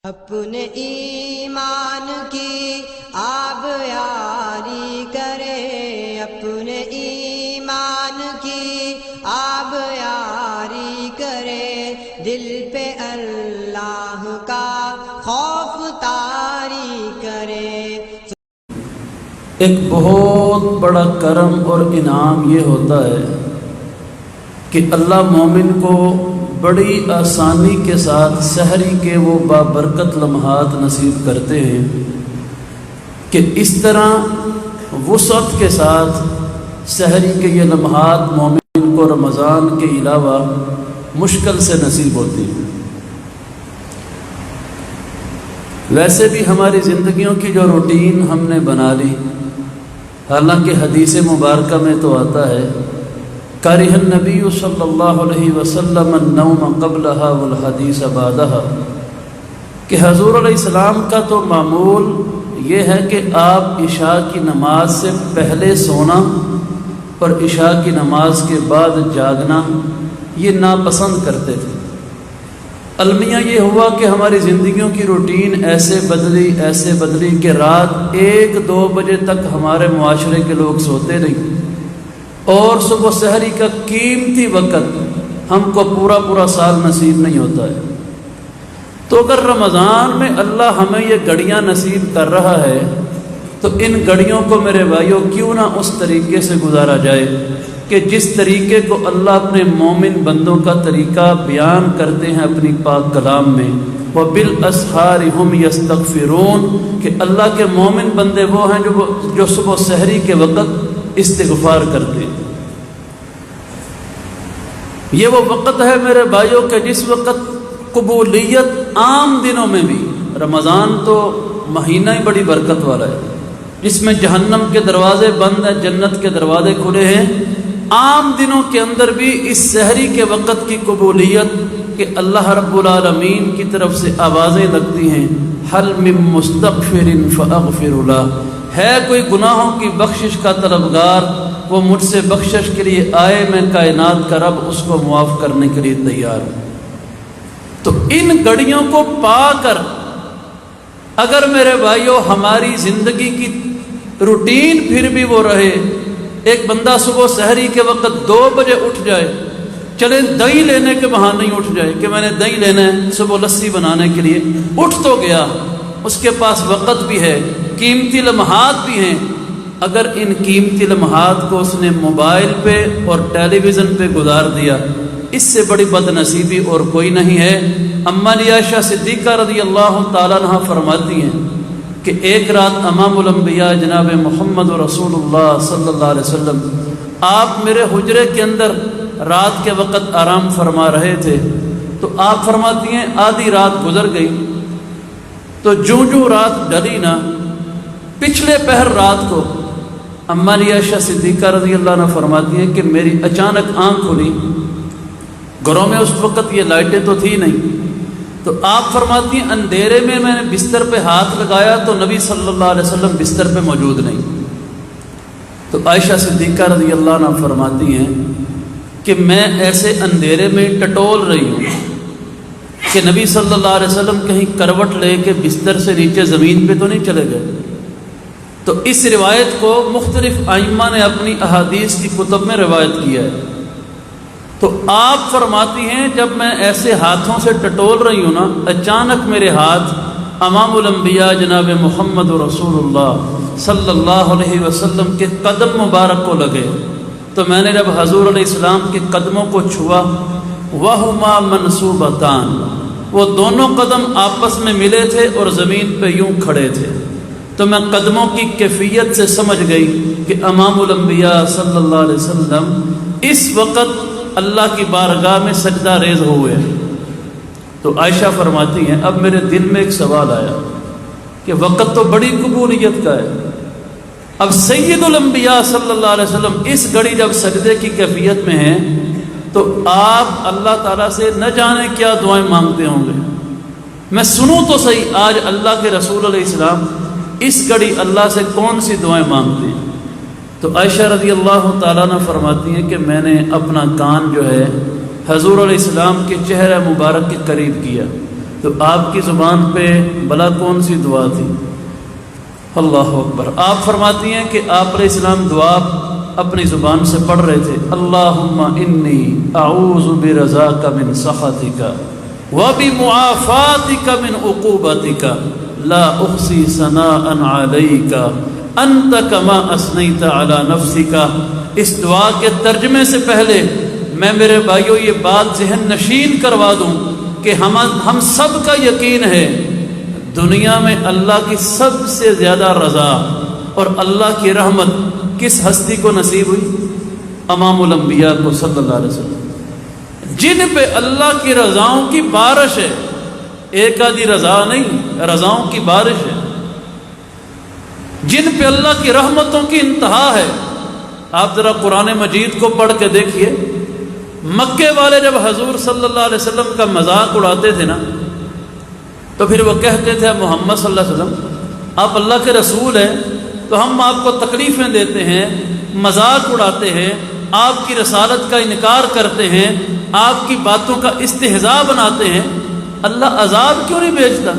اپنے ایمان کی آب یاری کرے، اپنے ایمان کی آب یاری کرے، دل پہ اللہ کا خوف طاری کرے۔ ایک بہت بڑا کرم اور انعام یہ ہوتا ہے کہ اللہ مومن کو بڑی آسانی کے ساتھ سحری کے وہ بابرکت لمحات نصیب کرتے ہیں کہ اس طرح وسعت کے ساتھ سحری کے یہ لمحات مومن کو رمضان کے علاوہ مشکل سے نصیب ہوتی ہیں۔ ویسے بھی ہماری زندگیوں کی جو روٹین ہم نے بنا لی، حالانکہ حدیث مبارکہ میں تو آتا ہے کارہ النبی صلی اللہ علیہ وسلم النوم قبلہا والحدیث بعدہا، کہ حضور علیہ السلام کا تو معمول یہ ہے کہ آپ عشاء کی نماز سے پہلے سونا اور عشاء کی نماز کے بعد جاگنا یہ ناپسند کرتے تھے۔ المیہ یہ ہوا کہ ہماری زندگیوں کی روٹین ایسے بدلی کہ رات 1-2 بجے تک ہمارے معاشرے کے لوگ سوتے نہیں، اور صبح سحری کا قیمتی وقت ہم کو پورا سال نصیب نہیں ہوتا ہے۔ تو اگر رمضان میں اللہ ہمیں یہ گھڑیاں نصیب کر رہا ہے تو ان گھڑیوں کو میرے بھائیوں کیوں نہ اس طریقے سے گزارا جائے کہ جس طریقے کو اللہ اپنے مومن بندوں کا طریقہ بیان کرتے ہیں اپنی پاک کلام میں، وَبِالْأَسْحَارِ هُمْ يَسْتَغْفِرُونَ، کہ اللہ کے مومن بندے وہ ہیں جو صبح سحری کے وقت استغفار کرتے ہیں۔ یہ وہ وقت ہے میرے بھائیوں کہ جس وقت قبولیت عام دنوں میں بھی، رمضان تو مہینہ ہی بڑی برکت والا ہے جس میں جہنم کے دروازے بند ہیں، جنت کے دروازے کھلے ہیں، عام دنوں کے اندر بھی اس سحری کے وقت کی قبولیت کہ اللہ رب العالمین کی طرف سے آوازیں لگتی ہیں، حل من مستغفر فاغفر لہ، ہے کوئی گناہوں کی بخشش کا طلبگار، وہ مجھ سے بخشش کے لیے آئے، میں کائنات کا رب اس کو معاف کرنے کے لیے تیار ہوں۔ تو ان گھڑیوں کو پا کر اگر میرے بھائیوں ہماری زندگی کی روٹین پھر بھی وہ رہے، ایک بندہ صبح سحری کے وقت 2 بجے اٹھ جائے، چلے دہی لینے کے بہانے نہیں اٹھ جائے کہ میں نے دہی لینا ہے صبح لسی بنانے کے لیے، اٹھ تو گیا، اس کے پاس وقت بھی ہے، قیمتی لمحات بھی ہیں، اگر ان قیمتی لمحات کو اس نے موبائل پہ اور ٹیلی ویژن پہ گزار دیا، اس سے بڑی بد نصیبی اور کوئی نہیں ہے۔ اماں عائشہ صدیقہ رضی اللہ تعالیٰ عنہ فرماتی ہیں کہ ایک رات امام الانبیاء جناب محمد رسول اللہ صلی اللہ علیہ وسلم آپ میرے حجرے کے اندر رات کے وقت آرام فرما رہے تھے، تو آپ فرماتی ہیں آدھی رات گزر گئی، تو جو رات ڈلی نا، پچھلے پہر رات کو اماں عائشہ صدیقہ رضی اللہ عنہ فرماتی ہیں کہ میری اچانک آنکھ کھلی، گھروں میں اس وقت یہ لائٹیں تو تھی نہیں، تو آپ فرماتی ہیں اندھیرے میں نے بستر پہ ہاتھ لگایا تو نبی صلی اللہ علیہ وسلم بستر پہ موجود نہیں۔ تو عائشہ صدیقہ رضی اللہ عنہ فرماتی ہیں کہ میں ایسے اندھیرے میں ٹٹول رہی ہوں کہ نبی صلی اللہ علیہ وسلم کہیں کروٹ لے کے بستر سے نیچے زمین پہ تو نہیں چلے گئے۔ تو اس روایت کو مختلف ائمہ نے اپنی احادیث کی کتب میں روایت کیا ہے۔ تو آپ فرماتی ہیں جب میں ایسے ہاتھوں سے ٹٹول رہی ہوں نا، اچانک میرے ہاتھ امام الانبیاء جناب محمد رسول اللہ صلی اللہ علیہ وسلم کے قدم مبارک کو لگے، تو میں نے جب حضور علیہ السلام کے قدموں کو چھوا، وہما منصوبتان، وہ دونوں قدم آپس میں ملے تھے اور زمین پہ یوں کھڑے تھے، تو میں قدموں کی کیفیت سے سمجھ گئی کہ امام الانبیاء صلی اللہ علیہ وسلم اس وقت اللہ کی بارگاہ میں سجدہ ریز ہوئے۔ تو عائشہ فرماتی ہیں اب میرے دل میں ایک سوال آیا کہ وقت تو بڑی قبولیت کا ہے، اب سید الانبیاء صلی اللہ علیہ وسلم اس گھڑی جب سجدے کی کیفیت میں ہیں تو آپ اللہ تعالیٰ سے نہ جانے کیا دعائیں مانگتے ہوں گے، میں سنوں تو صحیح آج اللہ کے رسول علیہ السلام اس گھڑی اللہ سے کون سی دعائیں مانگتے ہیں۔ تو عائشہ رضی اللہ تعالیٰ عنہ فرماتی ہیں کہ میں نے اپنا کان جو ہے حضور علیہ السلام کے چہرہ مبارک کے قریب کیا، تو آپ کی زبان پہ بلا کون سی دعا تھی؟ اللہ اکبر. آپ فرماتی ہیں کہ آپ علیہ السلام دعا اپنی زبان سے پڑھ رہے تھے. اللہم انی اعوذ برضاک من سخطک وبمعافاتک من عقوبتک لا احصی ثناء علیک انت کما اثنیت علی نفسک. اس دعا کے ترجمے سے پہلے میں میرے بھائیوں یہ بات ذہن نشین کروا دوں کہ ہم سب کا یقین ہے دنیا میں اللہ کی سب سے زیادہ رضا اور اللہ کی رحمت کس ہستی کو نصیب ہوئی؟ امام الانبیاء کو صلی اللہ علیہ وسلم، جن پہ اللہ کی رضاؤں کی بارش ہے. ایک آدھی رضا نہیں، رضاؤں کی بارش ہے. جن پہ اللہ کی رحمتوں کی انتہا ہے. آپ ذرا قرآن مجید کو پڑھ کے دیکھیے. مکے والے جب حضور صلی اللہ علیہ وسلم کا مذاق اڑاتے تھے نا، تو پھر وہ کہتے تھے محمد صلی اللہ علیہ وسلم آپ اللہ کے رسول ہیں، تو ہم آپ کو تکلیفیں دیتے ہیں، مذاق اڑاتے ہیں، آپ کی رسالت کا انکار کرتے ہیں، آپ کی باتوں کا استہزاء بناتے ہیں. اللہ عذاب کیوں نہیں بھیجتا؟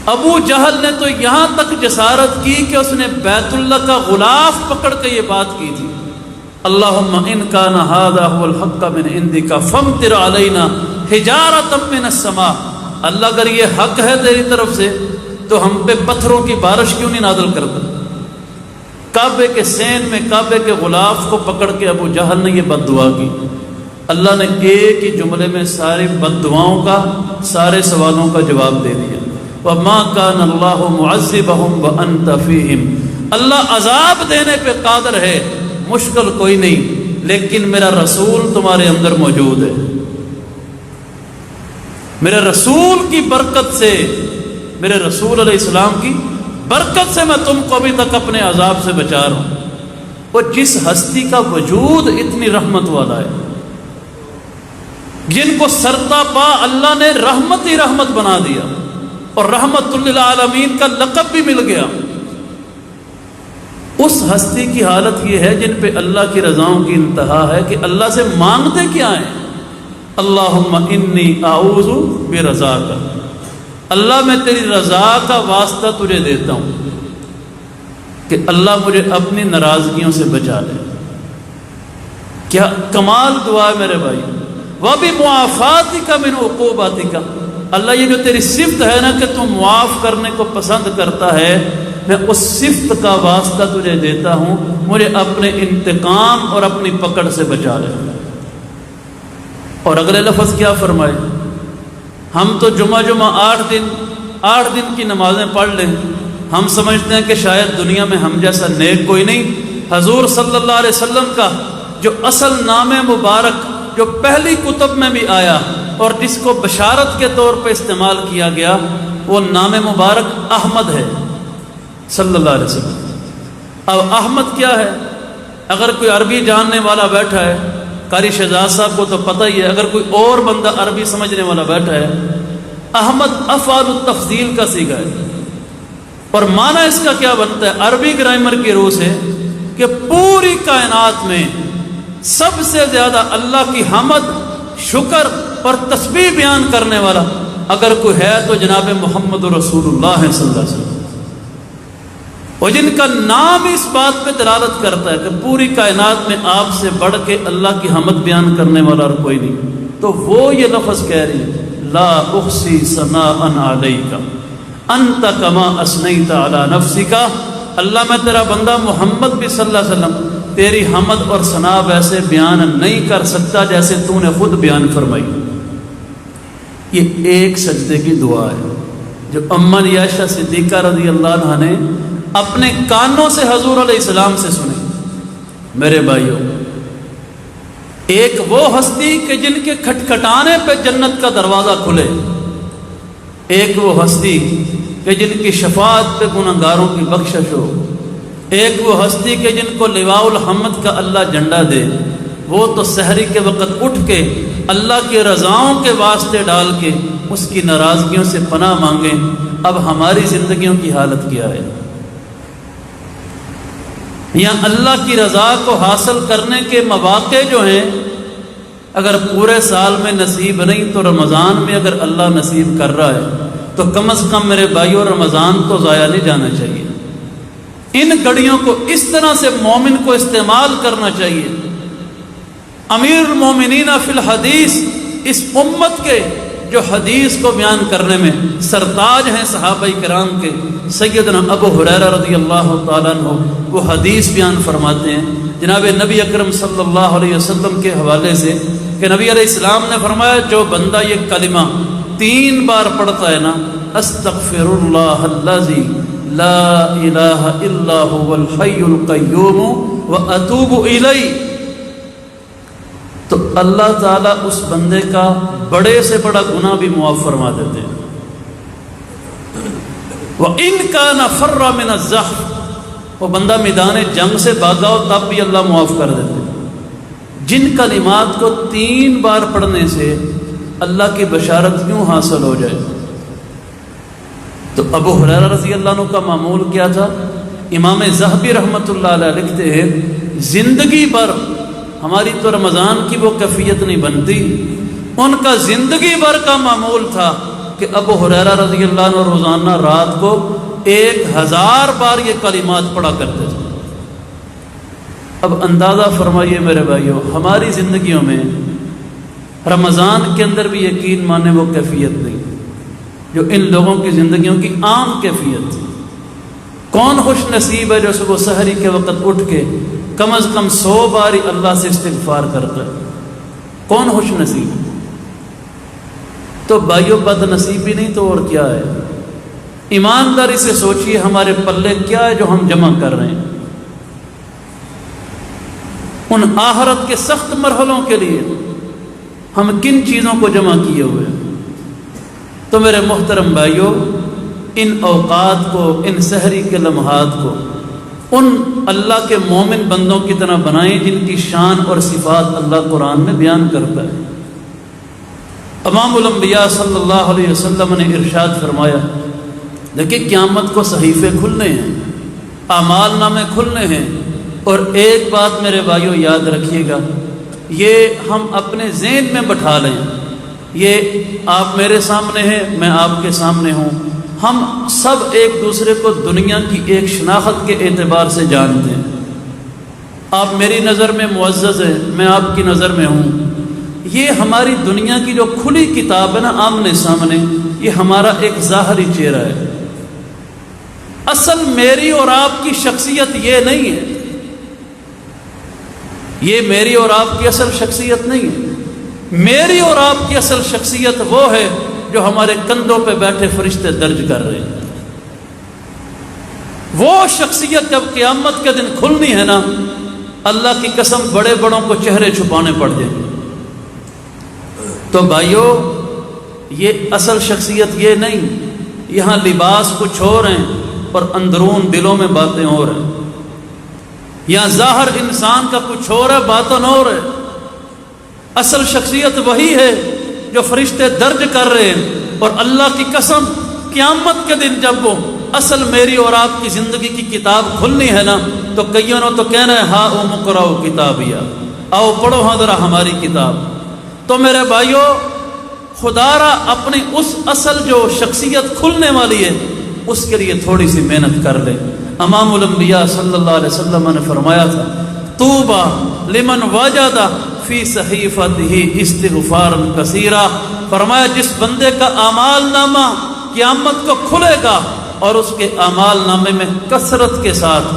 ابو جہل نے تو یہاں تک جسارت کی کہ اس نے بیت اللہ کا غلاف پکڑ کے یہ بات کی تھی. اللہم ان کان ھذا ھو الحق من عندک فامطر علینا حجارۃ من السماء. اللہ اگر یہ حق ہے تیری طرف سے تو ہم پہ پتھروں کی بارش کیوں نہیں نازل کرتا؟ کعبے کے سین میں کعبے کے غلاف کو پکڑ کے ابو جہل نے یہ بد دعا کی. اللہ نے ایک ہی جملے میں ساری بد دعاؤں کا، سارے سوالوں کا جواب دے دیا. وما کان اللہ معذبہم وانت فیہم. اللہ عذاب دینے پہ قادر ہے، مشکل کوئی نہیں، لیکن میرا رسول تمہارے اندر موجود ہے. میرے رسول کی برکت سے، میرے رسول علیہ السلام کی برکت سے میں تم کو ابھی تک اپنے عذاب سے بچا رہا ہوں. وہ جس ہستی کا وجود اتنی رحمت والا ہے، جن کو سرتا پا اللہ نے رحمت ہی رحمت بنا دیا اور رحمت للعالمین کا لقب بھی مل گیا، اس ہستی کی حالت یہ ہے جن پہ اللہ کی رضاؤں کی انتہا ہے کہ اللہ سے مانگتے کیا ہیں؟ اللہم انی اعوذ برضاک. اللہ میں تیری رضا کا واسطہ تجھے دیتا ہوں کہ اللہ مجھے اپنی ناراضگیوں سے بچا لے. کیا کمال دعا ہے میرے بھائی. وبمعافاتک من عقوبتک. اللہ یہ جو تیری صفت ہے نا کہ تم معاف کرنے کو پسند کرتا ہے، میں اس صفت کا واسطہ تجھے دیتا ہوں، مجھے اپنے انتقام اور اپنی پکڑ سے بچا لے. اور اگلے لفظ کیا فرمائے؟ ہم تو جمعہ 8 دن کی نمازیں پڑھ لیں، ہم سمجھتے ہیں کہ شاید دنیا میں ہم جیسا نیک کوئی نہیں. حضور صلی اللہ علیہ وسلم کا جو اصل نام مبارک جو پہلی کتب میں بھی آیا اور جس کو بشارت کے طور پہ استعمال کیا گیا، وہ نام مبارک احمد ہے صلی اللہ علیہ وسلم. اب احمد کیا ہے؟ اگر کوئی عربی جاننے والا بیٹھا ہے، قاری شہزاد صاحب کو تو پتہ ہی ہے، اگر کوئی اور بندہ عربی سمجھنے والا بیٹھا ہے، احمد افعال التفضیل کا صیغہ ہے. اور معنی اس کا کیا بنتا ہے عربی گرامر کی روح سے؟ کہ پوری کائنات میں سب سے زیادہ اللہ کی حمد، شکر اور تسبیح بیان کرنے والا اگر کوئی ہے تو جناب محمد رسول اللہ صلی اللہ علیہ وسلم، اور جن کا نام اس بات پہ دلالت کرتا ہے کہ پوری کائنات میں آپ سے بڑھ کے اللہ کی حمد بیان کرنے والا اور کوئی نہیں. تو وہ یہ لفظ کہہ رہی ہے لا احصی ثناء علیک انت کما اثنیت علی نفسک. اللہ میں تیرا بندہ محمد بھی صلی اللہ علیہ وسلم تیری حمد اور ثنا ویسے بیان نہیں کر سکتا جیسے تو نے خود بیان فرمائی. یہ ایک سجدے کی دعا ہے جو اماں عائشہ صدیقہ رضی اللہ عنہا نے اپنے کانوں سے حضور علیہ السلام سے سنی. میرے بھائیوں، ایک وہ ہستی کہ جن کے کھٹکھٹانے پہ جنت کا دروازہ کھلے، ایک وہ ہستی کہ جن کی شفاعت پہ گنہگاروں کی بخشش ہو، ایک وہ ہستی کہ جن کو لواء الحمد کا اللہ جھنڈا دے، وہ تو سحری کے وقت اٹھ کے اللہ کی رضاؤں کے واسطے ڈال کے اس کی ناراضگیوں سے پناہ مانگے. اب ہماری زندگیوں کی حالت کیا ہے؟ یا اللہ کی رضا کو حاصل کرنے کے مواقع جو ہیں اگر پورے سال میں نصیب نہیں تو رمضان میں اگر اللہ نصیب کر رہا ہے تو کم از کم میرے بھائیوں رمضان تو ضائع نہیں جانا چاہیے. ان گھڑیوں کو اس طرح سے مومن کو استعمال کرنا چاہیے. امیر المومنین فی الحدیث، اس امت کے جو حدیث کو بیان کرنے میں سرتاج ہیں صحابہ کرام کے، سیدنا ابو ہریرہ رضی اللہ تعالیٰ عنہ، وہ حدیث بیان فرماتے ہیں جناب نبی اکرم صلی اللہ علیہ وسلم کے حوالے سے کہ نبی علیہ السلام نے فرمایا جو بندہ یہ کلمہ 3 بار پڑھتا ہے نا، استغفر اللہ الذی لا الہ الا هو الحی القیوم واتوب الیہ، تو اللہ تعالیٰ اس بندے کا بڑے سے بڑا گناہ بھی معاف فرما دیتے ہیں. وَإِن كَانَ فَرَّ مِنَ الزَّحْفِ، وہ بندہ میدان جنگ سے بھاگا ہو تب بھی اللہ معاف کر دیتے ہیں. جن کلمات کو 3 بار پڑھنے سے اللہ کی بشارت یوں حاصل ہو جائے. تو ابو ہریرہ رضی اللہ عنہ کا معمول کیا تھا؟ امام ذہبی رحمۃ اللہ علیہ لکھتے ہیں زندگی بھر، ہماری تو رمضان کی وہ کیفیت نہیں بنتی، ان کا زندگی بھر کا معمول تھا کہ ابو ہریرہ رضی اللہ عنہ روزانہ رات کو 1000 بار یہ کلمات پڑھا کرتے تھے. اب اندازہ فرمائیے میرے بھائیوں، ہماری زندگیوں میں رمضان کے اندر بھی یقین مانے وہ کیفیت نہیں جو ان لوگوں کی زندگیوں کی عام کیفیت تھی. کون خوش نصیب ہے جو صبح سحری کے وقت اٹھ کے کم از کم 100 بار اللہ سے استغفار کرتا ہے؟ کون خوش نصیب؟ تو بھائیوں بد نصیبی نہیں تو اور کیا ہے؟ ایمانداری سے سوچئے ہمارے پلے کیا ہے جو ہم جمع کر رہے ہیں. ان آخرت کے سخت مرحلوں کے لیے ہم کن چیزوں کو جمع کیے ہوئے ہیں؟ تو میرے محترم بھائیوں، ان اوقات کو، ان سحری کے لمحات کو ان اللہ کے مومن بندوں کی طرح بنائیں جن کی شان اور صفات اللہ قرآن میں بیان کرتا ہے. امام الانبیاء صلی اللہ علیہ وسلم نے ارشاد فرمایا، دیکھیں قیامت کو صحیفے کھلنے ہیں، اعمال نامے کھلنے ہیں، اور ایک بات میرے بھائیوں یاد رکھیے گا، یہ ہم اپنے ذہن میں بٹھا لیں، یہ آپ میرے سامنے ہیں، میں آپ کے سامنے ہوں، ہم سب ایک دوسرے کو دنیا کی ایک شناخت کے اعتبار سے جانتے ہیں. آپ میری نظر میں معزز ہیں، میں آپ کی نظر میں ہوں. یہ ہماری دنیا کی جو کھلی کتاب ہے نا آمنے سامنے، یہ ہمارا ایک ظاہری چہرہ ہے. اصل میری اور آپ کی شخصیت یہ نہیں ہے، یہ میری اور آپ کی اصل شخصیت نہیں ہے. میری اور آپ کی اصل شخصیت وہ ہے جو ہمارے کندھوں پہ بیٹھے فرشتے درج کر رہے ہیں. وہ شخصیت جب قیامت کے دن کھلنی ہے نا، اللہ کی قسم بڑے بڑوں کو چہرے چھپانے پڑ جائیں گے. تو بھائیوں، یہ اصل شخصیت یہ نہیں. یہاں لباس کچھ اور ہیں اور اندرون دلوں میں باتیں اور ہیں. یہاں ظاہر انسان کا کچھ اور ہے، باطن اور ہے. اصل شخصیت وہی ہے جو فرشتے درج کر رہے ہیں. اور اللہ کی قسم قیامت کے دن جب وہ اصل میری اور آپ کی زندگی کی کتاب کھلنی ہے نا، تو کئیوں نے تو کہنا ہے ہاں او مقرؤ کتابیہ، آؤ پڑھو ہاں ذرا ہماری کتاب. تو میرے بھائیوں، خدا را اپنی اس اصل جو شخصیت کھلنے والی ہے اس کے لیے تھوڑی سی محنت کر لیں. امام الانبیاء صلی اللہ علیہ وسلم نے فرمایا تھا، طوبی لمن وجد فی صحیفتہ استغفارا کثیرا. فرمایا جس بندے کا اعمال نامہ قیامت کو کھلے گا اور اس کے اعمال نامے میں کثرت کے ساتھ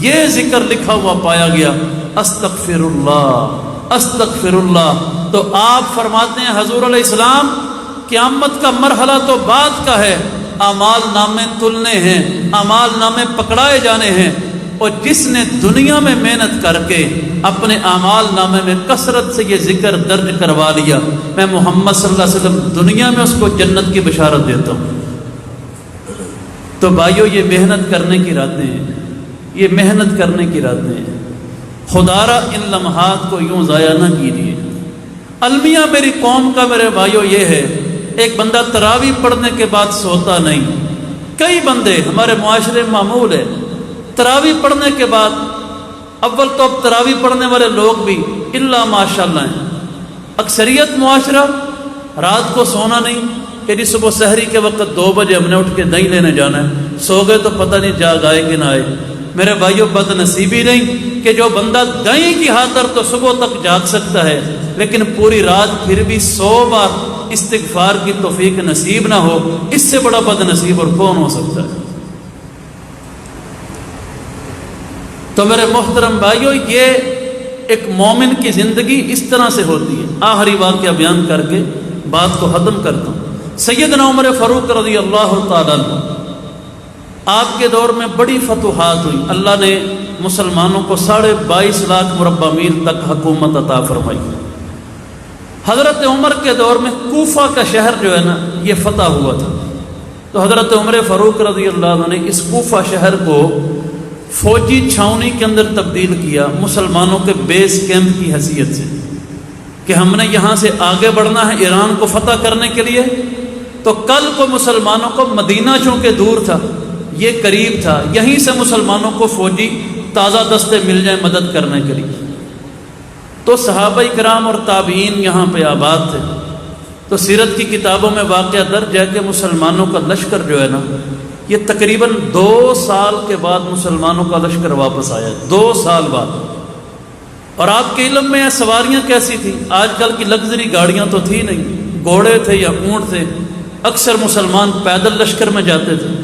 یہ ذکر لکھا ہوا پایا گیا، استغفر اللہ استغفر اللہ. تو آپ فرماتے ہیں حضور علیہ السلام، قیامت کا مرحلہ تو بعد کا ہے، اعمال نامے تلنے ہیں، اعمال نامے پکڑائے جانے ہیں. اور جس نے دنیا میں محنت کر کے اپنے اعمال نامے میں کثرت سے یہ ذکر درج کروا لیا، میں محمد صلی اللہ علیہ وسلم دنیا میں اس کو جنت کی بشارت دیتا ہوں. تو بھائیو، یہ محنت کرنے کی راتیں ہیں، یہ محنت کرنے کی راتیں ہیں. خدا را ان لمحات کو یوں ضائع نہ کیجیے. المیہ میری قوم کا میرے بھائیو یہ ہے، ایک بندہ تراویح پڑھنے کے بعد سوتا نہیں. کئی بندے ہمارے معاشرے میں معمول ہے، تراویح پڑھنے کے بعد، اول تو اب تراویح پڑھنے والے لوگ بھی الا ماشاء اللہ ہیں، اکثریت معاشرہ رات کو سونا نہیں کہ جی صبح سحری کے وقت 2 بجے ہم نے اٹھ کے دہی لینے جانا ہے، سو گئے تو پتہ نہیں جاگ آئے کہ نہ آئے۔ میرے بھائیوں، بد نصیبی نہیں کہ جو بندہ دہی کی خاطر تو صبح تک جاگ سکتا ہے لیکن پوری رات پھر بھی 100 بار استغفار کی توفیق نصیب نہ ہو، اس سے بڑا بد نصیب اور کون ہو سکتا ہے؟ تو میرے محترم بھائیوں، یہ ایک مومن کی زندگی اس طرح سے ہوتی ہے۔ آخری واقعہ بیان کر کے بات کو ختم کرتا ہوں۔ سیدنا عمر فاروق رضی اللہ تعالیٰ عنہ، آپ کے دور میں بڑی فتوحات ہوئی، اللہ نے مسلمانوں کو 22.5 لاکھ مربع میل تک حکومت عطا فرمائی۔ حضرت عمر کے دور میں کوفہ کا شہر جو ہے نا یہ فتح ہوا تھا، تو حضرت عمر فاروق رضی اللہ عنہ نے اس کوفہ شہر کو فوجی چھاؤنی کے اندر تبدیل کیا، مسلمانوں کے بیس کیمپ کی حیثیت سے، کہ ہم نے یہاں سے آگے بڑھنا ہے ایران کو فتح کرنے کے لیے۔ تو کل کو مسلمانوں کو مدینہ چونکہ دور تھا، یہ قریب تھا، یہیں سے مسلمانوں کو فوجی تازہ دستے مل جائیں مدد کرنے کے لیے۔ تو صحابہ کرام اور تابعین یہاں پہ آباد تھے، تو سیرت کی کتابوں میں واقعہ درج ہے کہ مسلمانوں کا لشکر جو ہے نا یہ تقریباً 2 سال کے بعد مسلمانوں کا لشکر واپس آیا، 2 سال بعد۔ اور آپ کے علم میں سواریاں کیسی تھیں؟ آج کل کی لگژری گاڑیاں تو تھی نہیں، گھوڑے تھے یا اونٹ تھے، اکثر مسلمان پیدل لشکر میں جاتے تھے۔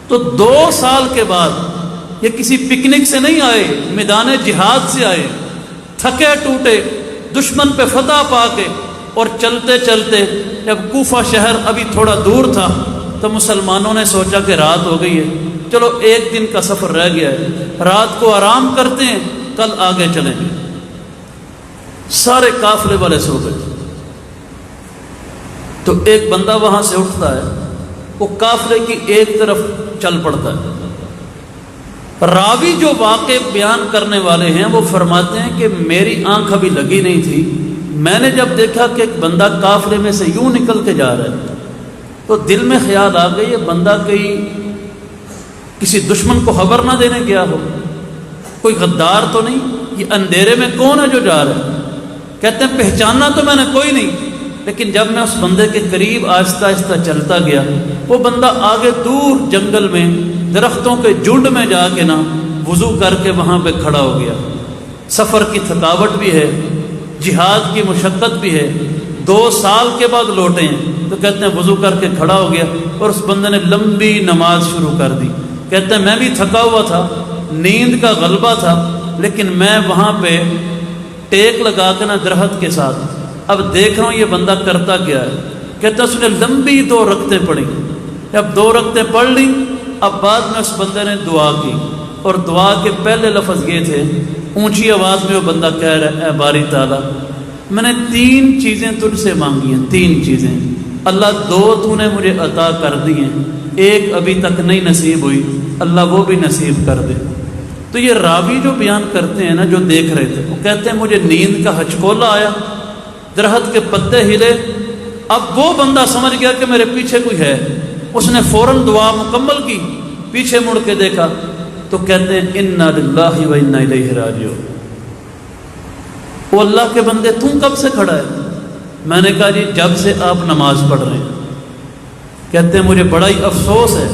تو 2 سال کے بعد یہ کسی پکنک سے نہیں آئے، میدان جہاد سے آئے، تھکے ٹوٹے، دشمن پہ فتح پا کے، اور چلتے چلتے جب کوفہ شہر ابھی تھوڑا دور تھا تو مسلمانوں نے سوچا کہ رات ہو گئی ہے، چلو 1 دن کا سفر رہ گیا ہے، رات کو آرام کرتے ہیں، کل آگے چلیں گے۔ سارے قافلے والے سو گئے، تو ایک بندہ وہاں سے اٹھتا ہے، وہ قافلے کی ایک طرف چل پڑتا ہے۔ راوی جو واقع بیان کرنے والے ہیں وہ فرماتے ہیں کہ میری آنکھ ابھی لگی نہیں تھی، میں نے جب دیکھا کہ ایک بندہ قافلے میں سے یوں نکل کے جا رہا ہے تو دل میں خیال آ گئی یہ بندہ کسی دشمن کو خبر نہ دینے گیا ہو، کوئی غدار تو نہیں، یہ اندھیرے میں کون ہے جو جا رہا ہے؟ کہتے ہیں پہچانا تو میں نے کوئی نہیں، لیکن جب میں اس بندے کے قریب آہستہ آہستہ چلتا گیا، وہ بندہ آگے دور جنگل میں درختوں کے جھنڈ میں جا کے نا وضو کر کے وہاں پہ کھڑا ہو گیا۔ سفر کی تھکاوٹ بھی ہے، جہاد کی مشقت بھی ہے، 2 سال کے بعد لوٹے ہیں، تو کہتے ہیں وضو کر کے کھڑا ہو گیا اور اس بندے نے لمبی نماز شروع کر دی۔ کہتے ہیں میں بھی تھکا ہوا تھا، نیند کا غلبہ تھا، لیکن میں وہاں پہ ٹیک لگا کے نا درخت کے ساتھ اب دیکھ رہا ہوں یہ بندہ کرتا کیا ہے۔ کہتا ہے اس نے لمبی 2 رکعتیں پڑھی، جب 2 رکعتیں پڑھ لی، اب بعد میں اس بندے نے دعا کی، اور دعا کے پہلے لفظ یہ تھے، اونچی آواز میں وہ بندہ کہہ رہا ہے، اے باری تعالیٰ میں نے 3 چیزیں تجھ سے مانگی ہیں، 3 چیزیں، اللہ 2 تو نے مجھے عطا کر دی ہیں، 1 ابھی تک نہیں نصیب ہوئی، اللہ وہ بھی نصیب کر دے۔ تو یہ راوی جو بیان کرتے ہیں نا، جو دیکھ رہے تھے، وہ کہتے ہیں مجھے نیند کا ہچکولا آیا، درخت کے پتے ہلے، اب وہ بندہ سمجھ گیا کہ میرے پیچھے کوئی ہے، اس نے فوراً دعا مکمل کی، پیچھے مڑ کے دیکھا تو کہتے ہیں انا للہ و انا الیہ راجعون۔ وہ اللہ کے بندے تم کب سے کھڑا ہے؟ میں نے کہا جی جب سے آپ نماز پڑھ رہے ہیں۔ کہتے ہیں مجھے بڑا ہی افسوس ہے،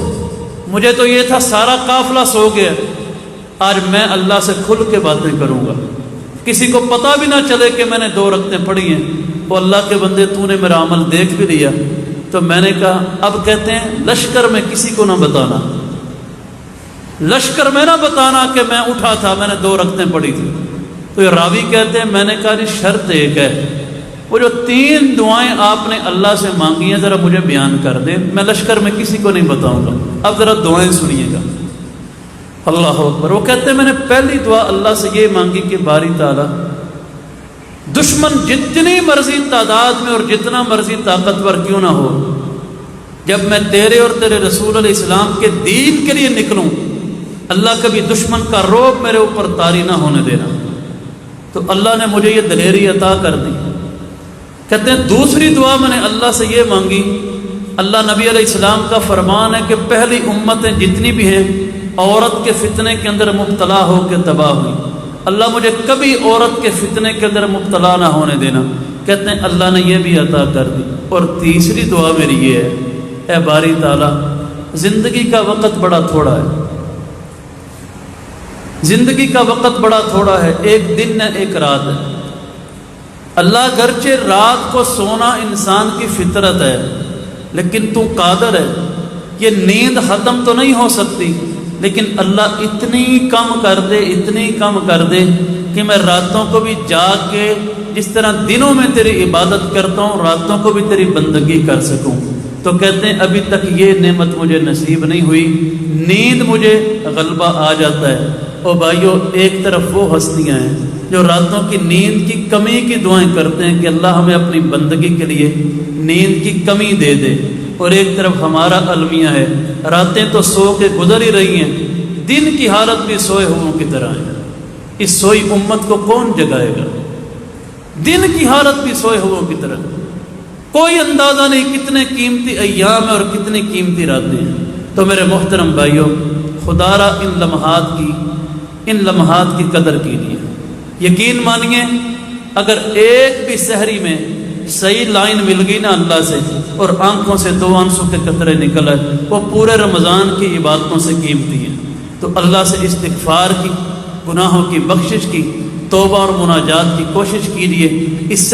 مجھے تو یہ تھا سارا قافلہ سو گیا، آج میں اللہ سے کھل کے باتیں کروں گا، کسی کو پتہ بھی نہ چلے کہ میں نے 2 رکعتیں پڑھی ہیں۔ وہ اللہ کے بندے تو نے میرا عمل دیکھ بھی لیا۔ تو میں نے کہا اب کہتے ہیں لشکر میں کسی کو نہ بتانا، لشکر میں نہ بتانا کہ میں اٹھا تھا، میں نے 2 رکعتیں پڑھی تھی۔ تو یہ راوی کہتے ہیں میں نے کہا جی شرط ایک ہے، وہ جو 3 دعائیں آپ نے اللہ سے مانگی ہیں ذرا مجھے بیان کر دیں، میں لشکر میں کسی کو نہیں بتاؤں گا، اب ذرا دعائیں سنیے گا۔ اللہ اکبر۔ وہ کہتے ہیں میں نے پہلی دعا اللہ سے یہ مانگی کہ باری تعالیٰ دشمن جتنی مرضی تعداد میں اور جتنا مرضی طاقتور کیوں نہ ہو، جب میں تیرے اور تیرے رسول علیہ السلام کے دین کے لیے نکلوں، اللہ کبھی دشمن کا رعب میرے اوپر طاری نہ ہونے دینا۔ تو اللہ نے مجھے یہ دلیری عطا کر دی۔ کہتے ہیں دوسری دعا میں نے اللہ سے یہ مانگی، اللہ نبی علیہ السلام کا فرمان ہے کہ پہلی امتیں جتنی بھی ہیں عورت کے فتنے کے اندر مبتلا ہو کے تباہ ہوئی، اللہ مجھے کبھی عورت کے فتنے کے اندر مبتلا نہ ہونے دینا۔ کہتے ہیں اللہ نے یہ بھی عطا کر دی۔ اور تیسری دعا میری یہ ہے، اے باری تعالیٰ زندگی کا وقت بڑا تھوڑا ہے، زندگی کا وقت بڑا تھوڑا ہے، ایک دن ہے ایک رات ہے۔ اللہ گرچہ رات کو سونا انسان کی فطرت ہے، لیکن تو قادر ہے، یہ نیند ختم تو نہیں ہو سکتی، لیکن اللہ اتنی کم کر دے، اتنی کم کر دے کہ میں راتوں کو بھی جاگ کے جس طرح دنوں میں تیری عبادت کرتا ہوں راتوں کو بھی تیری بندگی کر سکوں۔ تو کہتے ہیں ابھی تک یہ نعمت مجھے نصیب نہیں ہوئی، نیند مجھے غلبہ آ جاتا ہے۔ او بھائیو، ایک طرف وہ ہستیاں ہیں جو راتوں کی نیند کی کمی کی دعائیں کرتے ہیں کہ اللہ ہمیں اپنی بندگی کے لیے نیند کی کمی دے دے، اور ایک طرف ہمارا المیہ ہے، راتیں تو سو کے گزر ہی رہی ہیں، دن کی حالت بھی سوئے ہوں کی طرح ہے۔ اس سوئی امت کو کون جگائے گا؟ دن کی حالت بھی سوئے ہوں کی طرح، کوئی اندازہ نہیں کتنے قیمتی ایام ہیں اور کتنی قیمتی راتیں ہیں۔ تو میرے محترم بھائیوں، خدا را ان لمحات کی قدر کیجیے۔ یقین مانیے اگر ایک بھی سحری میں صحیح لائن مل گئی نا اللہ سے، اور آنکھوں سے 2 آنسوں کے قطرے نکل آئے، وہ پورے رمضان کی عبادتوں سے قیمتی ہیں۔ تو اللہ سے استغفار کی، گناہوں کی بخشش کی، توبہ اور مناجات کی کوشش کیجیے۔ اس سے